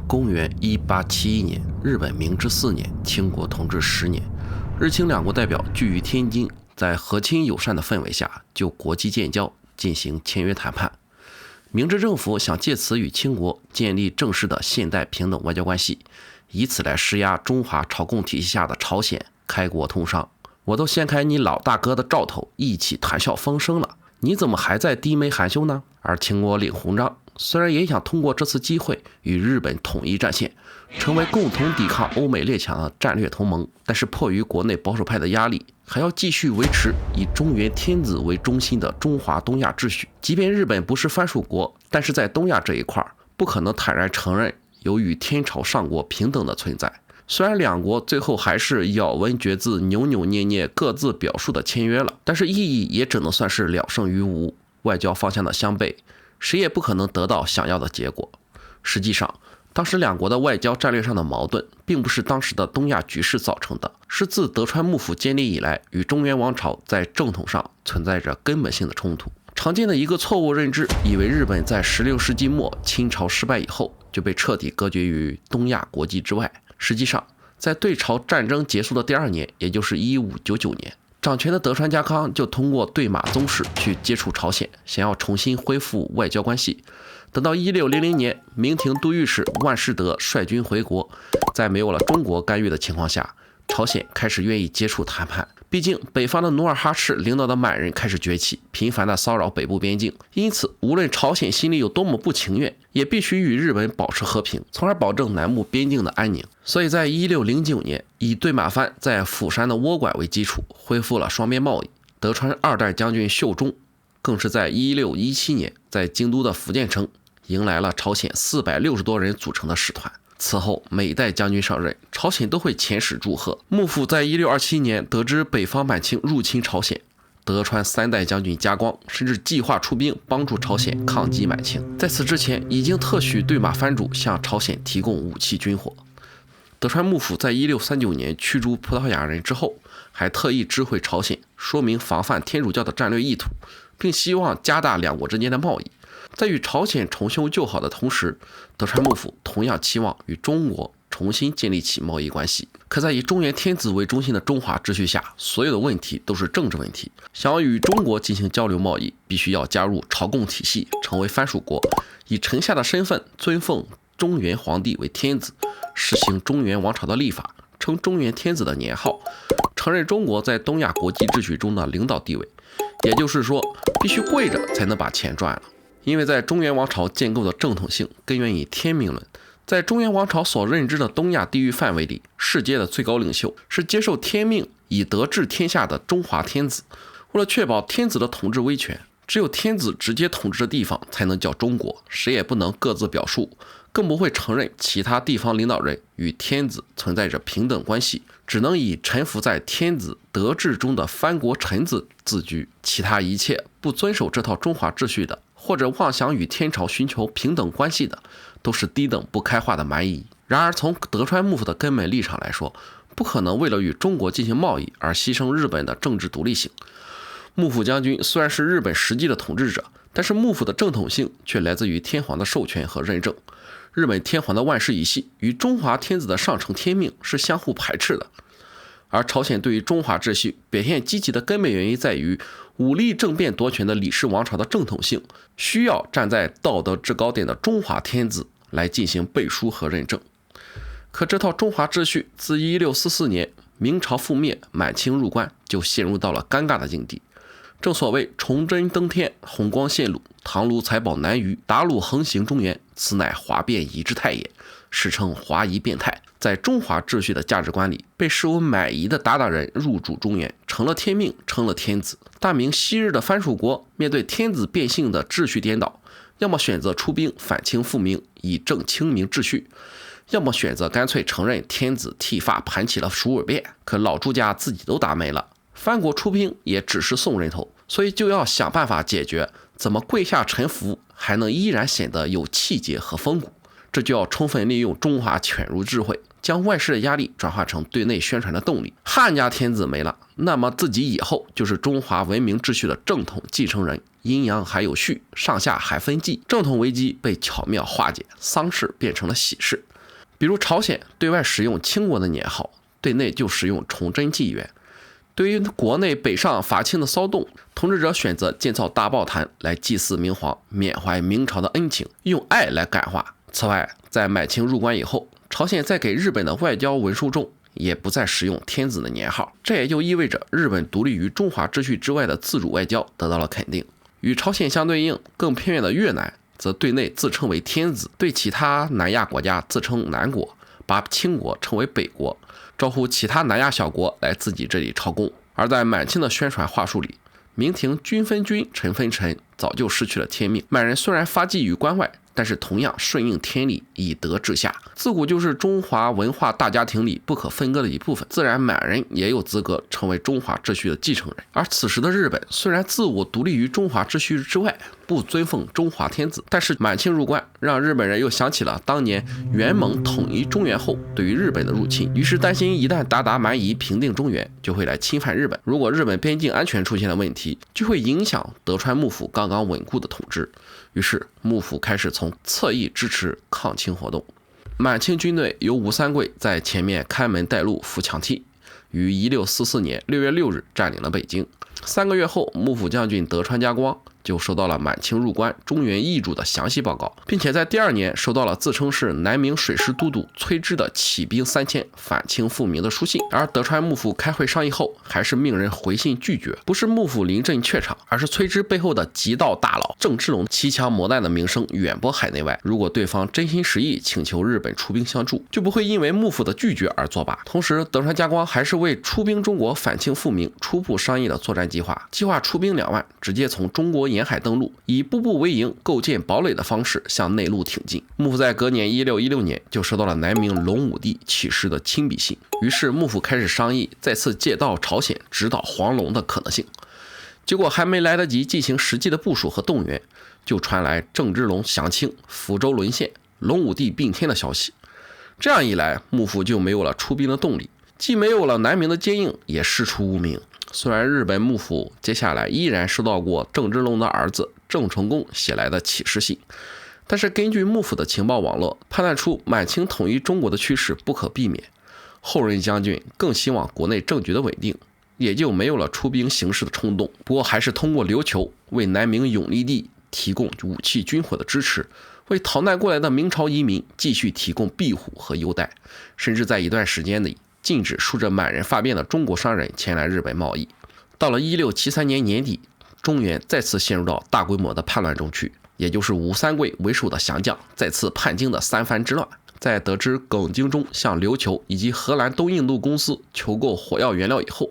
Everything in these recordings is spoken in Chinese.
公元1871年，日本明治4年，清国同治10年，日清两国代表聚于天津，在和亲友善的氛围下，就国际建交进行签约谈判。明治政府想借此与清国建立正式的现代平等外交关系，以此来施压中华朝贡体系下的朝鲜开国通商。我都掀开你老大哥的兆头，一起谈笑风生了，你怎么还在低眉含羞呢？而清国领红章，虽然也想通过这次机会与日本统一战线，成为共同抵抗欧美列强的战略同盟，但是迫于国内保守派的压力，还要继续维持以中原天子为中心的中华东亚秩序。即便日本不是藩属国，但是在东亚这一块不可能坦然承认有与天朝上国平等的存在。虽然两国最后还是咬文嚼字、扭扭捏捏各自表述的签约了，但是意义也只能算是了胜于无。外交方向的相悖，谁也不可能得到想要的结果。实际上，当时两国的外交战略上的矛盾，并不是当时的东亚局势造成的，是自德川幕府建立以来，与中原王朝在正统上存在着根本性的冲突。常见的一个错误认知，以为日本在16世纪末清朝失败以后，就被彻底隔绝于东亚国际之外。实际上，在对朝战争结束的第2年，也就是1599年，掌权的德川家康就通过对马宗室去接触朝鲜，想要重新恢复外交关系。等到1600年，明廷都御史万世德率军回国，在没有了中国干预的情况下，朝鲜开始愿意接触谈判。毕竟北方的努尔哈赤领导的满人开始崛起，频繁的骚扰北部边境，因此无论朝鲜心里有多么不情愿，也必须与日本保持和平，从而保证南部边境的安宁。所以在1609年，以对马藩在釜山的倭馆为基础，恢复了双边贸易。德川2代将军秀忠更是在1617年在京都的福建城迎来了朝鲜460多人组成的使团。此后每代将军上任，朝鲜都会遣使祝贺。幕府在1627年得知北方满清入侵朝鲜，德川3代将军家光甚至计划出兵帮助朝鲜抗击满清。在此之前，已经特许对马藩主向朝鲜提供武器军火。德川幕府在1639年驱逐葡萄牙人之后，还特意知会朝鲜，说明防范天主教的战略意图，并希望加大两国之间的贸易。在与朝鲜重修旧好的同时，德川幕府同样期望与中国重新建立起贸易关系。可在以中原天子为中心的中华秩序下，所有的问题都是政治问题。想要与中国进行交流贸易，必须要加入朝贡体系，成为藩属国，以臣下的身份尊奉中原皇帝为天子，实行中原王朝的历法，称中原天子的年号，承认中国在东亚国际秩序中的领导地位。也就是说，必须跪着才能把钱赚了。因为在中原王朝建构的正统性根源于天命论，在中原王朝所认知的东亚地域范围里，世界的最高领袖是接受天命以德治天下的中华天子。为了确保天子的统治威权，只有天子直接统治的地方才能叫中国，谁也不能各自表述，更不会承认其他地方领导人与天子存在着平等关系，只能以臣服在天子德治中的藩国臣子自居。其他一切不遵守这套中华秩序的，或者妄想与天朝寻求平等关系的，都是低等不开化的蛮夷。然而从德川幕府的根本立场来说，不可能为了与中国进行贸易而牺牲日本的政治独立性。幕府将军虽然是日本实际的统治者，但是幕府的正统性却来自于天皇的授权和认证。日本天皇的万世一系与中华天子的上承天命是相互排斥的。而朝鲜对于中华秩序表现积极的根本原因在于，武力政变夺权的李氏王朝的正统性需要站在道德制高点的中华天子来进行背书和认证。可这套中华秩序自1644年明朝覆灭，满清入关，就陷入到了尴尬的境地。正所谓崇祯登天，弘光献鲁，唐卢财宝南隅，达鲁横行中原，此乃华变仪之态也，史称华夷变态。在中华秩序的价值观里，被视为蛮夷的鞑靼人入主中原，成了天命，成了天子。大明昔日的藩属国面对天子变性的秩序颠倒，要么选择出兵反清复明，以正清明秩序，要么选择干脆承认天子剃发盘起了鼠尾辫。可老朱家自己都打没了，藩国出兵也只是送人头，所以就要想办法解决怎么跪下臣服还能依然显得有气节和风骨。这就要充分利用中华犬儒智慧，将外事的压力转化成对内宣传的动力。汉家天子没了，那么自己以后就是中华文明秩序的正统继承人，阴阳还有序，上下还分际。正统危机被巧妙化解，丧事变成了喜事。比如朝鲜对外使用清国的年号，对内就使用崇祯纪元。对于国内北上伐清的骚动，统治者选择建造大报坛来祭祀明皇，缅怀明朝的恩情，用爱来感化。此外，在满清入关以后，朝鲜在给日本的外交文书中也不再使用天子的年号，这也就意味着日本独立于中华秩序之外的自主外交得到了肯定。与朝鲜相对应，更偏远的越南则对内自称为天子，对其他南亚国家自称南国，把清国称为北国，招呼其他南亚小国来自己这里朝贡。而在满清的宣传话术里，明廷君分君，臣分臣，早就失去了天命。满人虽然发迹于关外，但是同样顺应天理，以德治下，自古就是中华文化大家庭里不可分割的一部分，自然满人也有资格成为中华秩序的继承人。而此时的日本虽然自我独立于中华秩序之外，不尊奉中华天子，但是满清入关让日本人又想起了当年元蒙统一中原后对于日本的入侵，于是担心一旦达达蛮夷平定中原，就会来侵犯日本，如果日本边境安全出现了问题，就会影响德川幕府刚刚稳固的统治。于是幕府开始从侧翼支持抗清活动。满清军队由吴三桂在前面开门带路扶强替，于1644年6月6日占领了北京。3个月后，幕府将军德川家光就收到了满清入关中原易主的详细报告，并且在第2年收到了自称是南明水师都督崔之的起兵3000反清复明的书信。而德川幕府开会商议后，还是命人回信拒绝，不是幕府临阵怯场，而是崔之背后的极道大佬郑芝龙骑枪磨难的名声远播海内外。如果对方真心实意请求日本出兵相助，就不会因为幕府的拒绝而作罢。同时，德川家光还是为出兵中国反清复明初步商议了作战计划出兵2万，直接从中国沿海登陆，以步步为营、构建堡垒的方式向内陆挺进。幕府在隔年1616年就收到了南明隆武帝起事的亲笔信，于是幕府开始商议再次借道朝鲜直捣黄龙的可能性。结果还没来得及进行实际的部署和动员，就传来郑芝龙降清、福州沦陷、隆武帝并天的消息。这样一来，幕府就没有了出兵的动力，既没有了南明的接应，也师出无名。虽然日本幕府接下来依然收到过郑芝龙的儿子郑成功写来的启示信，但是根据幕府的情报网络判断出满清统一中国的趋势不可避免，后任将军更希望国内政局的稳定，也就没有了出兵行事的冲动。不过还是通过琉球为南明永历帝提供武器军火的支持，为逃难过来的明朝移民继续提供庇护和优待，甚至在一段时间里禁止梳着满人发辫的中国商人前来日本贸易。到了1673年年底，中原再次陷入到大规模的叛乱中去，也就是吴三桂为首的降将再次叛京的三藩之乱。在得知耿精忠向琉球以及荷兰东印度公司求购火药原料以后，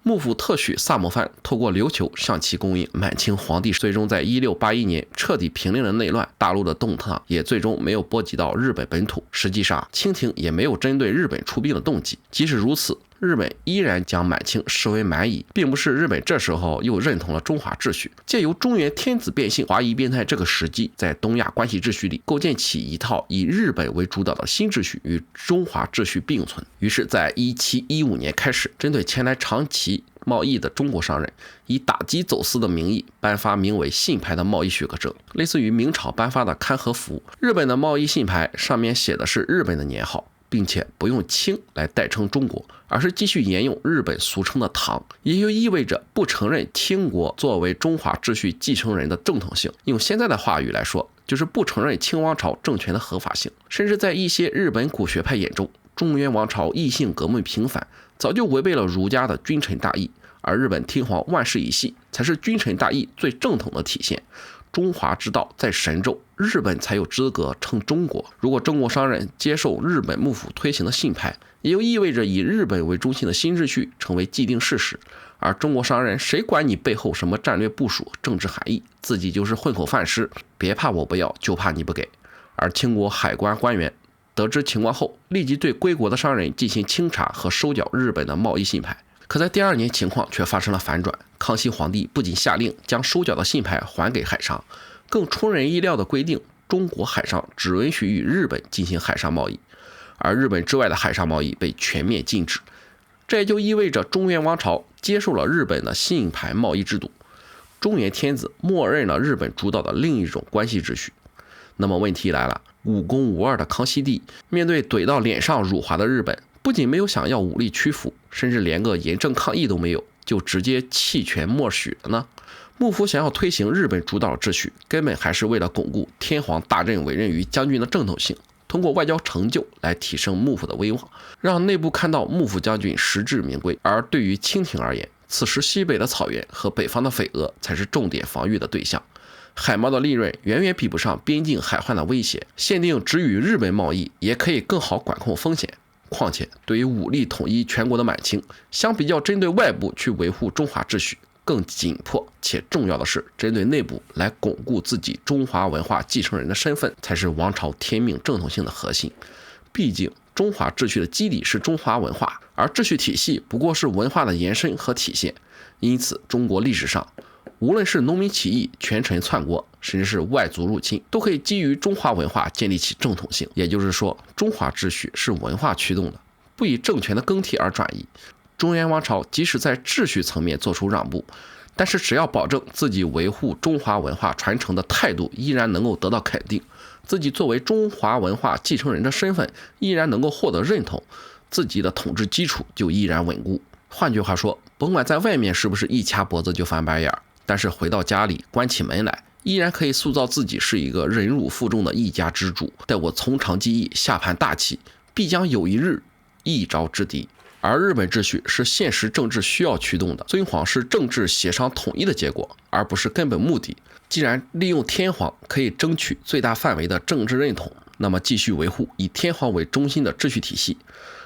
幕府特许萨摩藩透过琉球向其供应满清皇帝，最终在1681年彻底平定了内乱，大陆的动荡也最终没有波及到日本本土。实际上，清廷也没有针对日本出兵的动机。即使如此，日本依然将满清视为蛮夷，并不是日本这时候又认同了中华秩序，借由中原天子变性、华夷变态这个时机，在东亚关系秩序里构建起一套以日本为主导的新秩序，与中华秩序并存。于是在1715年开始，针对前来长期贸易的中国商人，以打击走私的名义颁发名为信牌的贸易许可证，类似于明朝颁发的勘合符。日本的贸易信牌上面写的是日本的年号，并且不用清来代称中国，而是继续沿用日本俗称的唐，也就意味着不承认清国作为中华秩序继承人的正统性。用现在的话语来说，就是不承认清王朝政权的合法性。甚至在一些日本古学派眼中，中原王朝异姓革命平反早就违背了儒家的君臣大义，而日本天皇万世一系才是君臣大义最正统的体现。中华之道在神州，日本才有资格称中国。如果中国商人接受日本幕府推行的信牌，也就意味着以日本为中心的新秩序成为既定事实。而中国商人谁管你背后什么战略部署、政治含义，自己就是混口饭吃，别怕我不要，就怕你不给。而清国海关官员得知情况后，立即对归国的商人进行清查和收缴日本的贸易信牌。可在第2年情况却发生了反转，康熙皇帝不仅下令将收缴的信牌还给海商，更出人意料地规定中国海商只允许与日本进行海上贸易，而日本之外的海上贸易被全面禁止。这也就意味着中原王朝接受了日本的信牌贸易制度，中原天子默认了日本主导的另一种关系秩序。那么问题来了，武功无二的康熙帝，面对怼到脸上辱华的日本，不仅没有想要武力屈服，甚至连个严正抗议都没有，就直接弃权默许了呢？幕府想要推行日本主导秩序，根本还是为了巩固天皇大政委任于将军的正统性，通过外交成就来提升幕府的威望，让内部看到幕府将军实至名归。而对于清廷而言，此时西北的草原和北方的匪俄才是重点防御的对象，海贸的利润远远比不上边境海患的威胁，限定只与日本贸易也可以更好管控风险。况且对于武力统一全国的满清，相比较针对外部去维护中华秩序，更紧迫且重要的是针对内部来巩固自己中华文化继承人的身份，才是王朝天命正统性的核心。毕竟中华秩序的基底是中华文化，而秩序体系不过是文化的延伸和体现。因此中国历史上无论是农民起义、权臣篡国，甚至是外族入侵，都可以基于中华文化建立起正统性。也就是说，中华秩序是文化驱动的，不以政权的更替而转移。中原王朝即使在秩序层面做出让步，但是只要保证自己维护中华文化传承的态度依然能够得到肯定，自己作为中华文化继承人的身份依然能够获得认同，自己的统治基础就依然稳固。换句话说，甭管在外面是不是一掐脖子就翻白眼，但是回到家里关起门来，依然可以塑造自己是一个忍辱负重的一家之主。待我从长计议，下盘大棋，必将有一日一招制敌。而日本秩序是现实政治需要驱动的，尊皇是政治协商统一的结果，而不是根本目的。既然利用天皇可以争取最大范围的政治认同，那么继续维护以天皇为中心的秩序体系，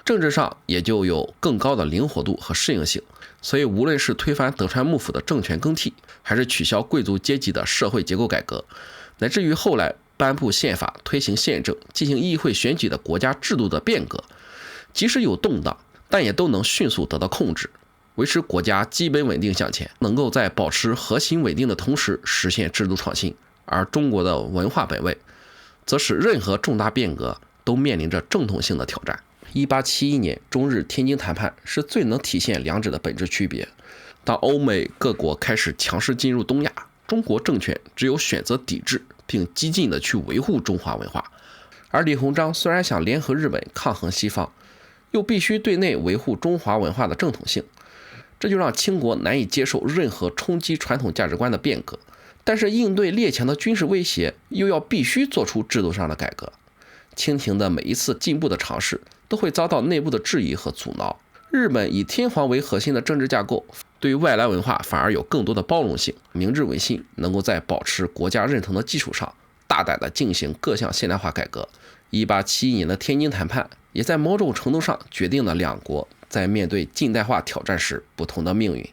政治上也就有更高的灵活度和适应性。所以无论是推翻德川幕府的政权更替，还是取消贵族阶级的社会结构改革，乃至于后来颁布宪法、推行宪政、进行议会选举的国家制度的变革，即使有动荡，但也都能迅速得到控制，维持国家基本稳定向前，能够在保持核心稳定的同时实现制度创新。而中国的文化本位则使任何重大变革都面临着正统性的挑战。1871年中日天津谈判是最能体现两者的本质区别。当欧美各国开始强势进入东亚，中国政权只有选择抵制，并激进地去维护中华文化。而李鸿章虽然想联合日本抗衡西方，又必须对内维护中华文化的正统性，这就让清国难以接受任何冲击传统价值观的变革。但是应对列强的军事威胁，又要必须做出制度上的改革。清廷的每一次进步的尝试，都会遭到内部的质疑和阻挠。日本以天皇为核心的政治架构，对于外来文化反而有更多的包容性。明治维新能够在保持国家认同的基础上，大胆地进行各项现代化改革。1871年的天津谈判，也在某种程度上决定了两国在面对近代化挑战时不同的命运。